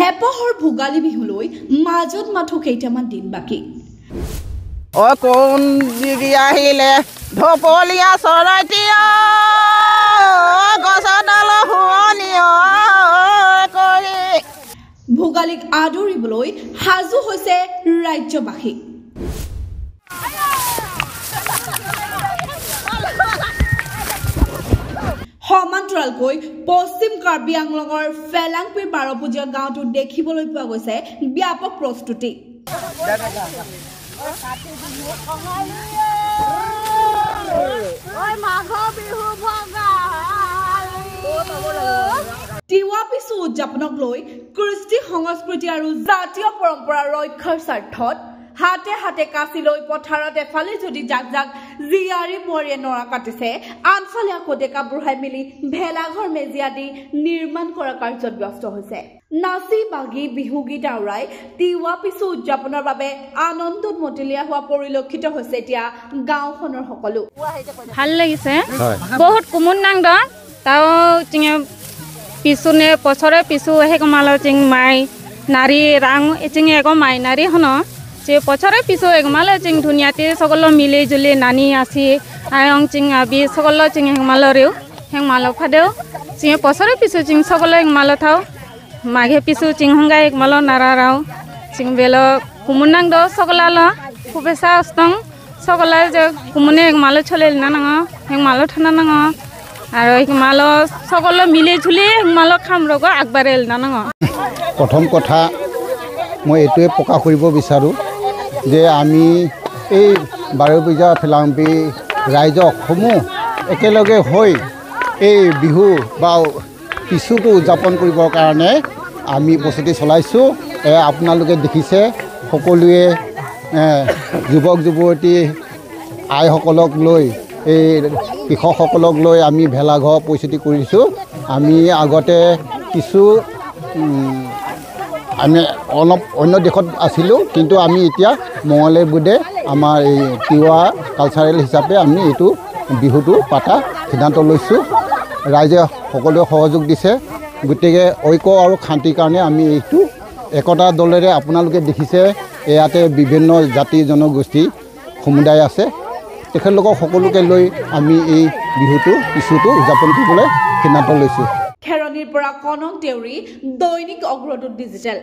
হেঁপাহৰ ভোগালী বিহুলৈ মাজত মাথো কেইটামান দিন বাকী ও কোন দিগি আহিলে ঢপলিয়া চৰাইটিয়া গছডাল শুৱনিয়া কৰি ভোগালীক আদৰিবলৈ সাজু হৈছে ৰাজ্যবাসী সমান্তৰালকৈ পশ্চিম কাৰ্বি আংলঙৰ ফেলাংপিৰ বাৰপুজীয়া গাঁৱতো দেখিবলৈ পোৱা গৈছে ব্যাপক প্ৰস্তুতি তিৱা পিছু উদযাপনক লৈ কৃষ্টি সংস্কৃতি আৰু জাতীয় পৰম্পৰা ৰক্ষাৰ স্বাৰ্থত হাতে হাতে কাচি লৈ পথাৰত এফালে যদি জাক জাক জিয়াৰী বোৱাৰীয়ে নৰা কাটিছে আনফালে আকৌ ডেকা বুঢ়াই মিলি ভেলাঘৰ মেজি আদি নিৰ্মাণ কৰা কাৰ্যত ব্যস্ত হৈছে নাচি বাগি বিহু গীত আওৰাই তিৱা পিছু উদযাপনৰ বাবে আনন্দত মতলীয়া হোৱা পৰিলক্ষিত হৈছে এতিয়া গাঁওখনৰ সকলো ভাল লাগিছে বহুত কুমুন নাংদ তাও চিঙে পিছুনে পছৰে পিছু হে কমালো চিং মাই নাৰী ৰাং চিঙে এক মাই নাৰী হন যে পছৰে পিছু একমালে চিং ধুনীয়াতে সকলো মিলি জুলি নানি আসি আয়ং চিং আবি সকলো চিং হেমালো ৰেও হেমালো ফাদেও চিঙে পছৰে পিছু চিং সকলো হেমালো থাও মাঘে পিছু চিং হংগা একমালো নাৰা ৰাও চিং বেলো কুমুন নাংদ সকলাল খুবেছা অস্তং সকলা যে কুমুনে একমালো চলিল না নাঙ হেমালো থানা নাঙ আৰু হেমালো সকলো মিলি ঝুলি হেমালো খামৰগ আগবাৰেল না নাঙ প্ৰথম কথা মই এটোৱে প্ৰকাশ কৰিব বিচাৰো যে আমি এই বাৰপূজা ফেলাংপি ৰাইজক সমূহ একেলগে হৈ এই বিহু বা পিছুটো উদযাপন কৰিবৰ কাৰণে আমি প্ৰস্তুতি চলাইছোঁ আপোনালোকে দেখিছে সকলোৱে যুৱক যুৱতী আইসকলক লৈ এই কৃষকসকলক লৈ আমি ভেলাঘৰ প্ৰস্তুতি কৰিছোঁ আমি আগতে কিছু আমি অলপ অন্য দেশত আছিলোঁ কিন্তু আমি এতিয়া মঙলে বুধে আমাৰ এই তিৱা কালচাৰেল হিচাপে আমি এইটো বিহুটো পাতা সিদ্ধান্ত লৈছোঁ ৰাইজে সকলোৱে সহযোগ দিছে গতিকে ঐক্য আৰু শান্তিৰ কাৰণে আমি এইটো একতা দলেৰে আপোনালোকে দেখিছে ইয়াতে বিভিন্ন জাতি জনগোষ্ঠী সমুদায় আছে তেখেতলোকক সকলোকে লৈ আমি এই বিহুটো পিছুটো উদযাপন কৰিবলৈ সিদ্ধান্ত লৈছোঁ খেৰণীৰ পৰা কনক দেউৰী দৈনিক অগ্ৰদূত ডিজিটেল।